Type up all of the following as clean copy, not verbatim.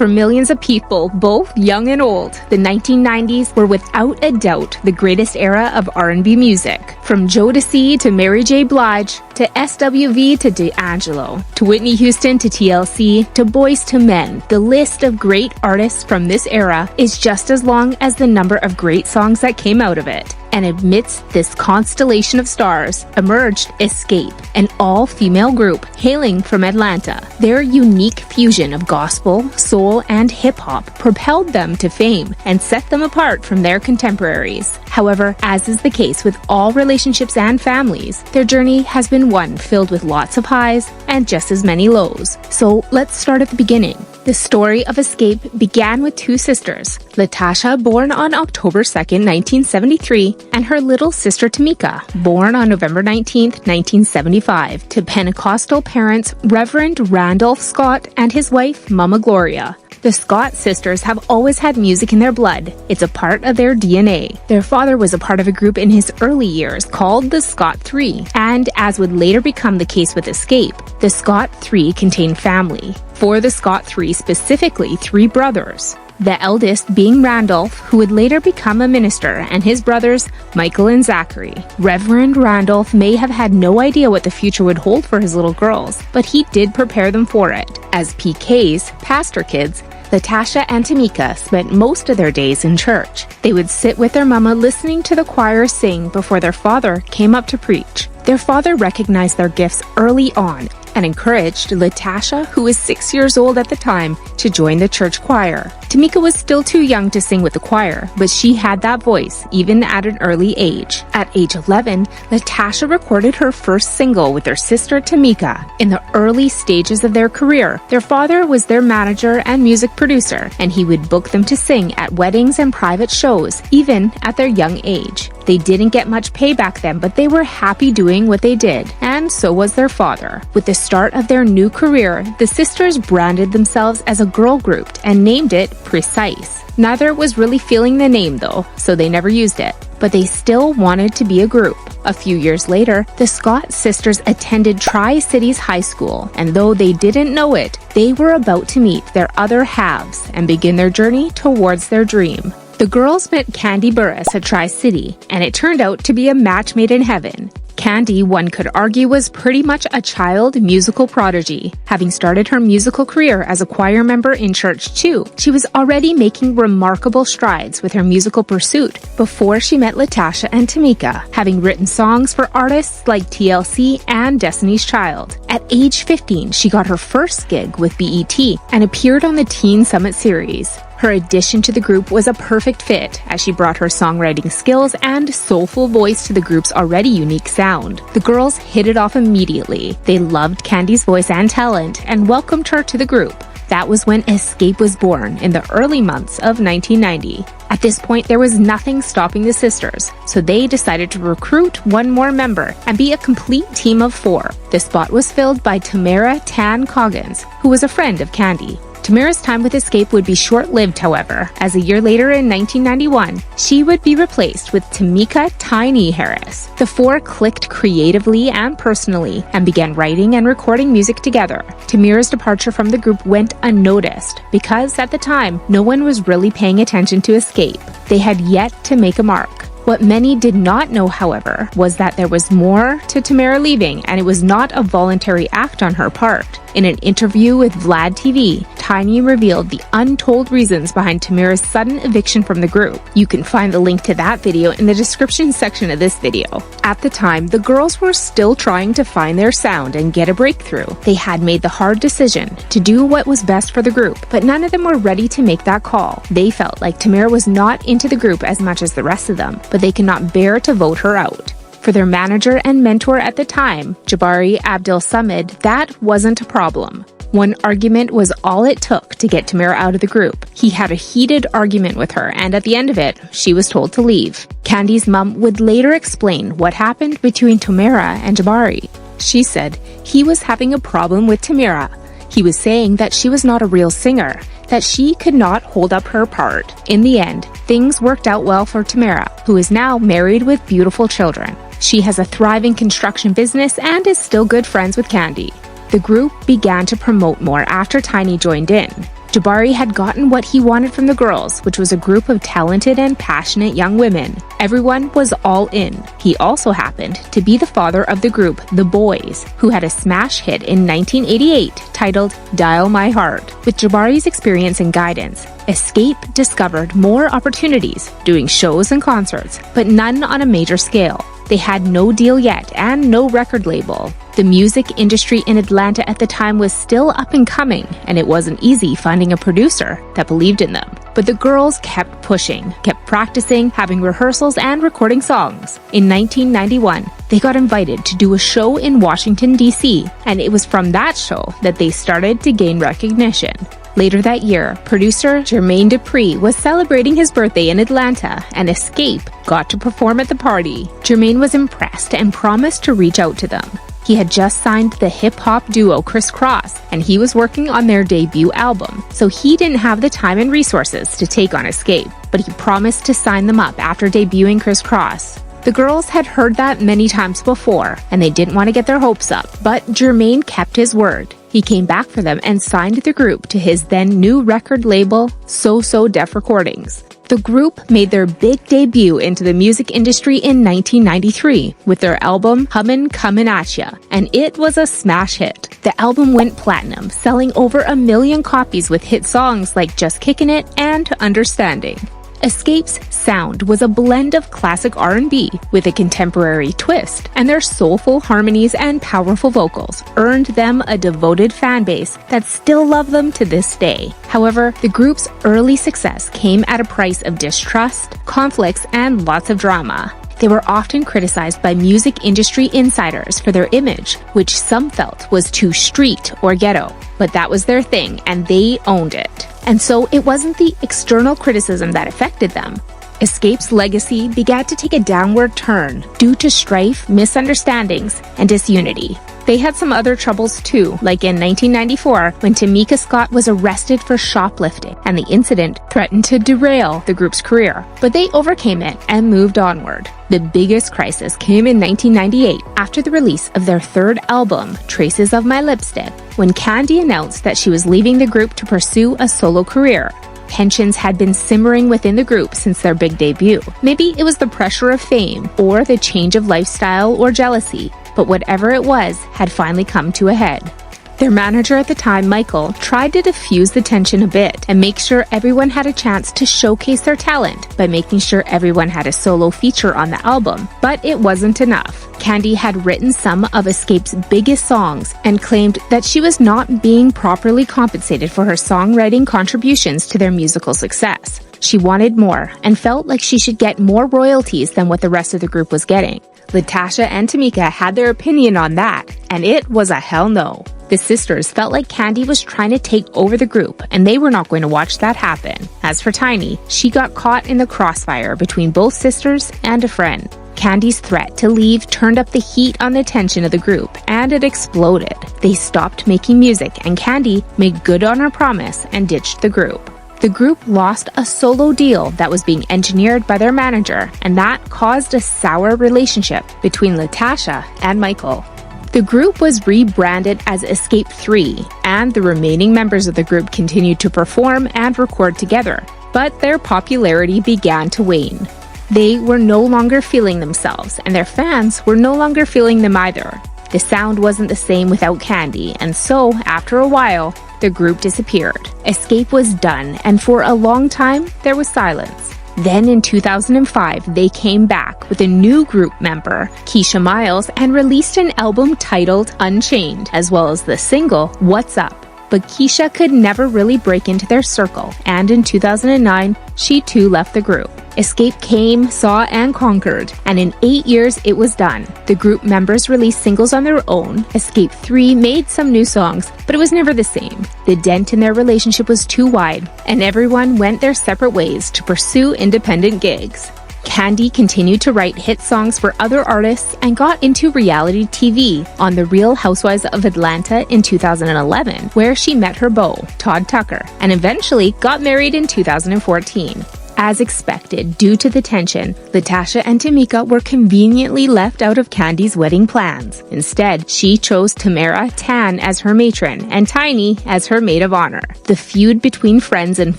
For millions of people, both young and old, the 1990s were without a doubt the greatest era of R&B music. From Jodeci to Mary J. Blige, to SWV to D'Angelo, to Whitney Houston to TLC, to Boyz II Men, the list of great artists from this era is just as long as the number of great songs that came out of it. And amidst this constellation of stars emerged Xscape, an all-female group hailing from Atlanta. Their unique fusion of gospel, soul, and hip-hop propelled them to fame and set them apart from their contemporaries. However, as is the case with all relationships and families, their journey has been one filled with lots of highs and just as many lows. So let's start at the beginning. The story of Xscape began with two sisters, LaTocha, born on October 2nd, 1973, and her little sister Tameka, born on November 19th, 1975, to Pentecostal parents Reverend Randolph Scott and his wife, Mama Gloria. The Scott sisters have always had music in their blood. It's a part of their DNA. Their father was a part of a group in his early years called the Scott Three, and as would later become the case with Xscape, the Scott Three contained family. For the Scott Three specifically, three brothers. The eldest being Randolph, who would later become a minister, and his brothers, Michael and Zachary. Reverend Randolph may have had no idea what the future would hold for his little girls, but he did prepare them for it. As PKs, pastor kids, LaTocha and Tamika spent most of their days in church. They would sit with their mama listening to the choir sing before their father came up to preach. Their father recognized their gifts early on and encouraged LaTocha, who was 6 years old at the time, to join the church choir. Tameka was still too young to sing with the choir, but she had that voice, even at an early age. At age 11, LaTocha recorded her first single with her sister Tameka. In the early stages of their career, their father was their manager and music producer, and he would book them to sing at weddings and private shows, even at their young age. They didn't get much pay back then, but they were happy doing what they did, and so was their father. With the start of their new career, the sisters branded themselves as a girl group and named it Precise. Neither was really feeling the name though, so they never used it. But they still wanted to be a group. A few years later, the Scott sisters attended Tri-Cities High School, and though they didn't know it, they were about to meet their other halves and begin their journey towards their dream. The girls met Kandi Burruss at Tri-City, and it turned out to be a match made in heaven. Kandi, one could argue, was pretty much a child musical prodigy. Having started her musical career as a choir member in church too, she was already making remarkable strides with her musical pursuit before she met LaTocha and Tameka, having written songs for artists like TLC and Destiny's Child. At age 15, she got her first gig with BET and appeared on the Teen Summit series. Her addition to the group was a perfect fit, as she brought her songwriting skills and soulful voice to the group's already unique sound. The girls hit it off immediately. They loved Kandi's voice and talent and welcomed her to the group. That was when Xscape was born in the early months of 1990. At this point, there was nothing stopping the sisters, so they decided to recruit one more member and be a complete team of 4. The spot was filled by Tamera Tan Coggins, who was a friend of Kandi. Tamera's time with Xscape would be short-lived, however, as a year later in 1991, she would be replaced with Tameka Tiny Harris. The 4 clicked creatively and personally and began writing and recording music together. Tamera's departure from the group went unnoticed because, at the time, no one was really paying attention to Xscape. They had yet to make a mark. What many did not know, however, was that there was more to Tamera leaving, and it was not a voluntary act on her part. In an interview with Vlad TV, Tiny revealed the untold reasons behind Tamera's sudden eviction from the group. You can find the link to that video in the description section of this video. At the time, the girls were still trying to find their sound and get a breakthrough. They had made the hard decision to do what was best for the group, but none of them were ready to make that call. They felt like Tamera was not into the group as much as the rest of them, but they could not bear to vote her out. For their manager and mentor at the time, Jabari Abdel Samad, that wasn't a problem. One argument was all it took to get Tamera out of the group. He had a heated argument with her, and at the end of it, she was told to leave. Kandi's mom would later explain what happened between Tamera and Jabari. She said he was having a problem with Tamera. He was saying that she was not a real singer, that she could not hold up her part. In the end, things worked out well for Tamera, who is now married with beautiful children. She has a thriving construction business and is still good friends with Kandi. The group began to promote more after Tiny joined in. Jabari had gotten what he wanted from the girls, which was a group of talented and passionate young women. Everyone was all in. He also happened to be the father of the group The Boys, who had a smash hit in 1988 titled Dial My Heart. With Jabari's experience and guidance, Xscape discovered more opportunities doing shows and concerts, but none on a major scale. They had no deal yet and no record label. The music industry in Atlanta at the time was still up and coming, and it wasn't easy finding a producer that believed in them. But the girls kept pushing, kept practicing, having rehearsals, and recording songs. In 1991, they got invited to do a show in Washington, D.C., and it was from that show that they started to gain recognition. Later that year, producer Jermaine Dupri was celebrating his birthday in Atlanta, and Xscape got to perform at the party. Jermaine was impressed and promised to reach out to them. He had just signed the hip-hop duo Criss Cross, and he was working on their debut album, so he didn't have the time and resources to take on Xscape, but he promised to sign them up after debuting Criss Cross. The girls had heard that many times before, and they didn't want to get their hopes up, but Jermaine kept his word. He came back for them and signed the group to his then new record label, So Def Recordings. The group made their big debut into the music industry in 1993 with their album Hummin' Comin' At Ya, and it was a smash hit. The album went platinum, selling over 1 million copies with hit songs like Just Kickin' It and Understanding. Xscape's sound was a blend of classic R&B with a contemporary twist, and their soulful harmonies and powerful vocals earned them a devoted fan base that still love them to this day. However, the group's early success came at a price of distrust, conflicts, and lots of drama. They were often criticized by music industry insiders for their image, which some felt was too street or ghetto. But that was their thing, and they owned it. And so it wasn't the external criticism that affected them. Xscape's legacy began to take a downward turn due to strife, misunderstandings, and disunity. They had some other troubles too, like in 1994 when Tameka Scott was arrested for shoplifting, and the incident threatened to derail the group's career. But they overcame it and moved onward. The biggest crisis came in 1998 after the release of their third album, Traces of My Lipstick, when Kandi announced that she was leaving the group to pursue a solo career. Tensions had been simmering within the group since their big debut. Maybe it was the pressure of fame, or the change of lifestyle, or jealousy, but whatever it was had finally come to a head. Their manager at the time, Michael, tried to diffuse the tension a bit and make sure everyone had a chance to showcase their talent by making sure everyone had a solo feature on the album, but it wasn't enough. Kandi had written some of Xscape's biggest songs and claimed that she was not being properly compensated for her songwriting contributions to their musical success. She wanted more and felt like she should get more royalties than what the rest of the group was getting. LaTocha and Tameka had their opinion on that, and it was a hell no. The sisters felt like Kandi was trying to take over the group, and they were not going to watch that happen. As for Tiny, she got caught in the crossfire between both sisters and a friend. Kandi's threat to leave turned up the heat on the tension of the group, and it exploded. They stopped making music, and Kandi made good on her promise and ditched the group. The group lost a solo deal that was being engineered by their manager, and that caused a sour relationship between LaTocha and Michael. The group was rebranded as Xscape 3, and the remaining members of the group continued to perform and record together, but their popularity began to wane. They were no longer feeling themselves, and their fans were no longer feeling them either. The sound wasn't the same without Kandi, and so, after a while, the group disappeared. Xscape was done, and for a long time, there was silence. Then in 2005, they came back with a new group member, Keisha Miles, and released an album titled Unchained, as well as the single What's Up. But Keisha could never really break into their circle, and in 2009, she too left the group. Xscape came, saw, and conquered, and in 8 years it was done. The group members released singles on their own. Xscape 3 made some new songs, but it was never the same. The dent in their relationship was too wide, and everyone went their separate ways to pursue independent gigs. Kandi continued to write hit songs for other artists and got into reality TV on The Real Housewives of Atlanta in 2011, where she met her beau, Todd Tucker, and eventually got married in 2014. As expected, due to the tension, LaTocha and Tameka were conveniently left out of Kandi's wedding plans. Instead, she chose Tamera Tan as her matron and Tiny as her maid of honor. The feud between friends and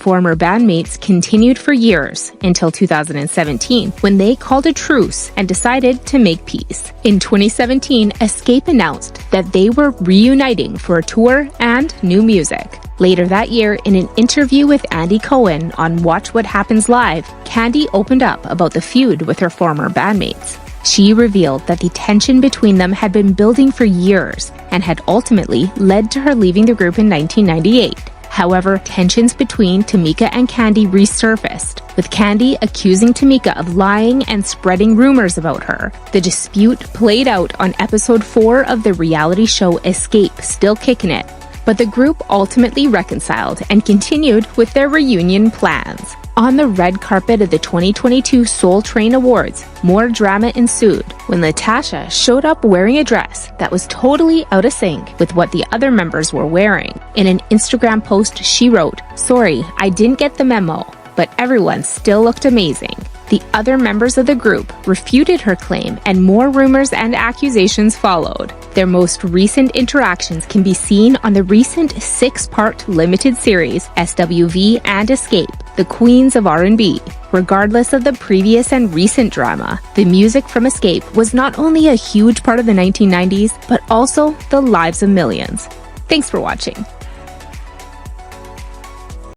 former bandmates continued for years until 2017, when they called a truce and decided to make peace. In 2017, Xscape announced that they were reuniting for a tour and new music. Later that year, in an interview with Andy Cohen on Watch What Happens Live, Kandi opened up about the feud with her former bandmates. She revealed that the tension between them had been building for years and had ultimately led to her leaving the group in 1998. However, tensions between Tameka and Kandi resurfaced, with Kandi accusing Tameka of lying and spreading rumors about her. The dispute played out on episode 4 of the reality show Xscape, Still Kickin' It, but the group ultimately reconciled and continued with their reunion plans. On the red carpet of the 2022 Soul Train Awards, more drama ensued when LaTocha showed up wearing a dress that was totally out of sync with what the other members were wearing. In an Instagram post, she wrote, "Sorry, I didn't get the memo, but everyone still looked amazing." The other members of the group refuted her claim, and more rumors and accusations followed. Their most recent interactions can be seen on the recent 6-part limited series SWV and Xscape, the Queens of R&B. Regardless of the previous and recent drama, the music from Xscape was not only a huge part of the 1990s, but also the lives of millions. Thanks for watching.